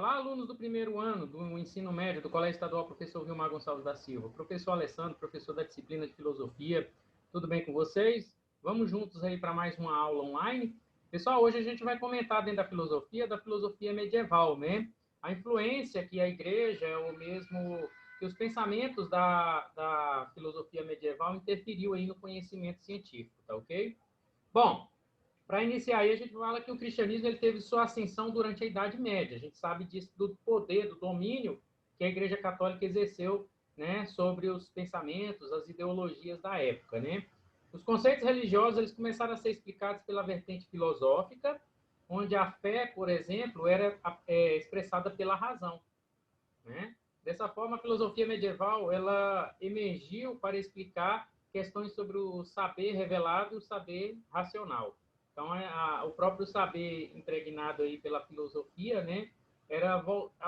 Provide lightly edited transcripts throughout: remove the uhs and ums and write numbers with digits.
Olá, alunos do primeiro ano do ensino médio do Colégio Estadual Professor Vilmar Gonçalves da Silva. Professor Alessandro, professor da disciplina de Filosofia. Tudo bem com vocês? Vamos juntos aí para mais uma aula online? Pessoal, hoje a gente vai comentar dentro da filosofia medieval, né? A influência que a igreja, ou mesmo que os pensamentos da filosofia medieval interferiu aí no conhecimento científico, tá ok? Bom, para iniciar aí, a gente fala que o cristianismo ele teve sua ascensão durante a Idade Média. A gente sabe disso, do poder, do domínio que a Igreja Católica exerceu, né, sobre os pensamentos, as ideologias da época, né? Os conceitos religiosos eles começaram a ser explicados pela vertente filosófica, onde a fé, por exemplo, era expressada pela razão, né? Dessa forma, a filosofia medieval ela emergiu para explicar questões sobre o saber revelado e o saber racional. Então, o próprio saber impregnado aí pela filosofia, né, era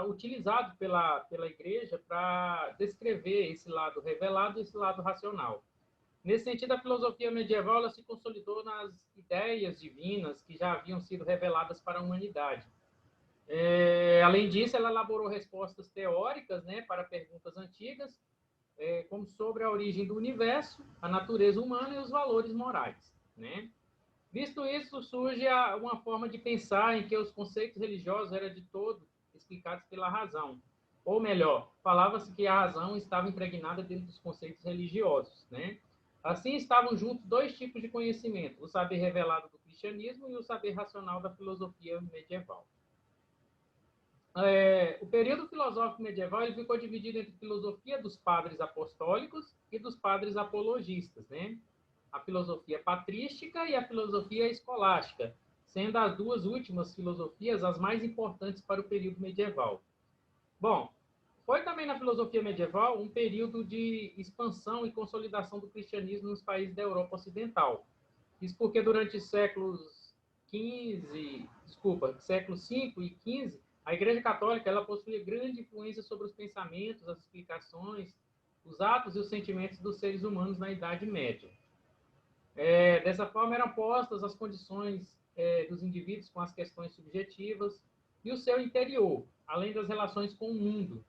utilizado pela igreja para descrever esse lado revelado e esse lado racional. Nesse sentido, a filosofia medieval ela se consolidou nas ideias divinas que já haviam sido reveladas para a humanidade. Além disso, ela elaborou respostas teóricas, né, para perguntas antigas, como sobre a origem do universo, a natureza humana e os valores morais, né? Visto isso, surge uma forma de pensar em que os conceitos religiosos eram de todo explicados pela razão. Ou melhor, falava-se que a razão estava impregnada dentro dos conceitos religiosos, né? Assim estavam juntos dois tipos de conhecimento, o saber revelado do cristianismo e o saber racional da filosofia medieval. O período filosófico medieval ele ficou dividido entre a filosofia dos padres apostólicos e dos padres apologistas, né? A filosofia patrística e a filosofia escolástica, sendo as duas últimas filosofias as mais importantes para o período medieval. Bom, foi também na filosofia medieval um período de expansão e consolidação do cristianismo nos países da Europa Ocidental. Isso porque durante séculos séculos V e XV, a Igreja Católica ela possuía grande influência sobre os pensamentos, as explicações, os atos e os sentimentos dos seres humanos na Idade Média. Dessa forma, eram postas as condições dos indivíduos com as questões subjetivas e o seu interior, além das relações com o mundo,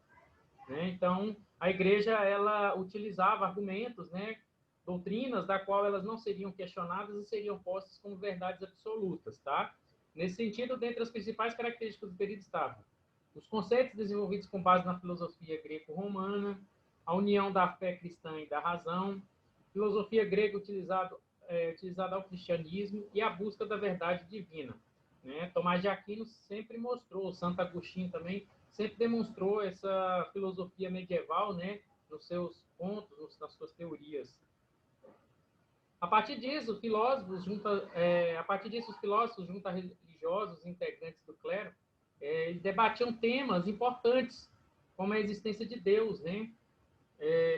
né? Então, a Igreja ela utilizava argumentos, né, doutrinas da qual elas não seriam questionadas e seriam postas como verdades absolutas, tá? Nesse sentido, dentre as principais características do período estavam os conceitos desenvolvidos com base na filosofia greco-romana, a união da fé cristã e da razão, filosofia grega utilizada ao cristianismo e a busca da verdade divina, né? Tomás de Aquino sempre mostrou, Santo Agostinho também sempre demonstrou essa filosofia medieval, né, nos seus pontos, nas suas teorias. A partir disso, os filósofos, junto a religiosos integrantes do clero, eles debatiam temas importantes, como a existência de Deus, né?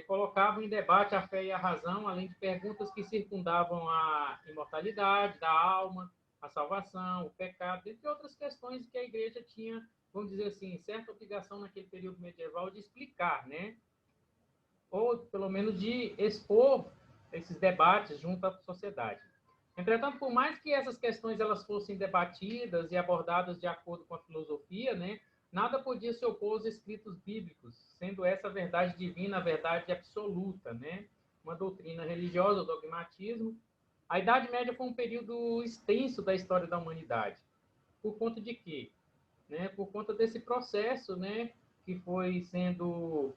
Colocavam em debate a fé e a razão, além de perguntas que circundavam a imortalidade da alma, a salvação, o pecado, entre outras questões que a igreja tinha, vamos dizer assim, certa obrigação naquele período medieval de explicar, né? Ou, pelo menos, de expor esses debates junto à sociedade. Entretanto, por mais que essas questões elas fossem debatidas e abordadas de acordo com a filosofia, né, nada podia se opor aos escritos bíblicos, sendo essa a verdade divina, a verdade absoluta, né? Uma doutrina religiosa, o dogmatismo. A Idade Média foi um período extenso da história da humanidade. Por conta de quê? Né? Por conta desse processo, né, que foi sendo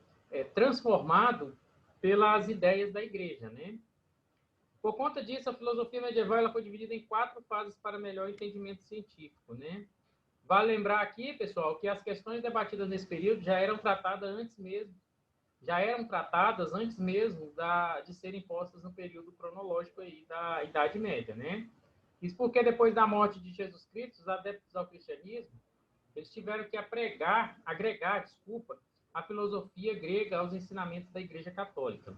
transformado pelas ideias da igreja, né? Por conta disso, a filosofia medieval ela foi dividida em 4 fases para melhor entendimento científico, né? Vale lembrar aqui, pessoal, que as questões debatidas nesse período já eram tratadas antes mesmo de serem postas no período cronológico aí da Idade Média, né? Isso porque depois da morte de Jesus Cristo, os adeptos ao cristianismo, eles tiveram que agregar a filosofia grega aos ensinamentos da Igreja Católica.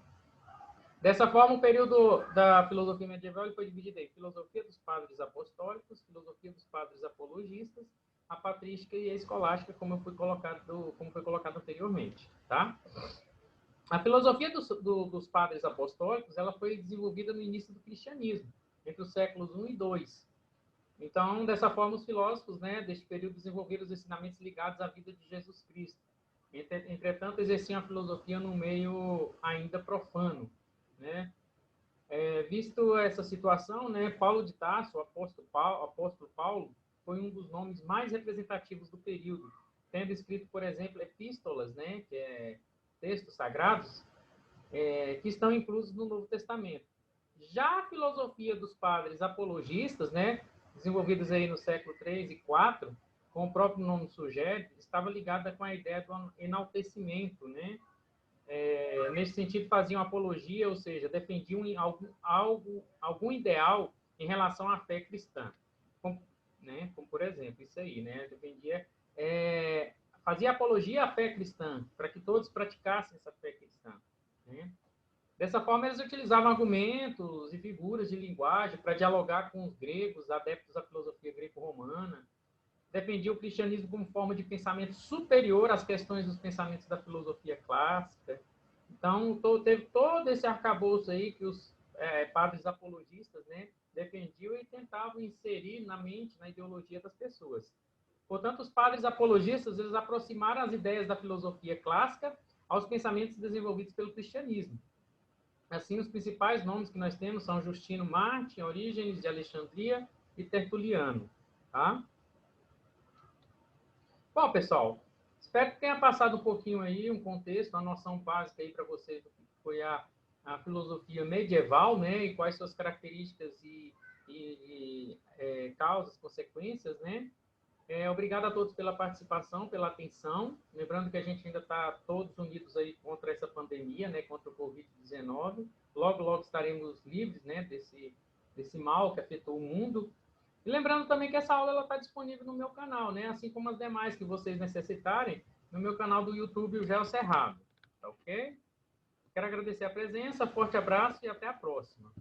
Dessa forma, o período da filosofia medieval foi dividido em filosofia dos padres apostólicos, filosofia dos padres apologistas, a patrística e a escolástica, como foi colocado anteriormente, tá? A filosofia dos padres apostólicos ela foi desenvolvida no início do cristianismo, entre os séculos I e II. Então, dessa forma, os filósofos, né, deste período desenvolveram os ensinamentos ligados à vida de Jesus Cristo. Entretanto, exerciam a filosofia no meio ainda profano, né? Visto essa situação, né, Paulo de Tarso, o apóstolo Paulo, foi um dos nomes mais representativos do período, tendo escrito, por exemplo, epístolas, né, que é textos sagrados, que estão inclusos no Novo Testamento. Já a filosofia dos padres apologistas, né, desenvolvidas aí no século III e IV, como o próprio nome sugere, estava ligada com a ideia do enaltecimento, né? Nesse sentido, faziam apologia, ou seja, defendiam algum ideal em relação à fé cristã. Como, né, como por exemplo, isso aí, né? Defendia, fazia apologia à fé cristã, para que todos praticassem essa fé cristã. Né? Dessa forma, eles utilizavam argumentos e figuras de linguagem para dialogar com os gregos, adeptos da filosofia greco-romana. Defendia o cristianismo como forma de pensamento superior às questões dos pensamentos da filosofia clássica. Então, teve todo esse arcabouço aí que os padres apologistas, né, defendiam e tentavam inserir na mente, na ideologia das pessoas. Portanto, os padres apologistas, eles aproximaram as ideias da filosofia clássica aos pensamentos desenvolvidos pelo cristianismo. Assim, os principais nomes que nós temos são Justino Marte, Orígenes de Alexandria e Tertuliano. Tá? Bom, pessoal, espero que tenha passado um pouquinho aí, um contexto, uma noção básica aí para vocês do que foi a filosofia medieval, né, e quais suas características e causas, consequências, né. Obrigado a todos pela participação, pela atenção. Lembrando que a gente ainda está todos unidos aí contra essa pandemia, né, contra o Covid-19. Logo, logo estaremos livres, né, desse mal que afetou o mundo. E lembrando também que essa aula está disponível no meu canal, né, assim como as demais que vocês necessitarem, no meu canal do YouTube, o Geo Cerrado. Tá ok? Quero agradecer a presença, forte abraço e até a próxima.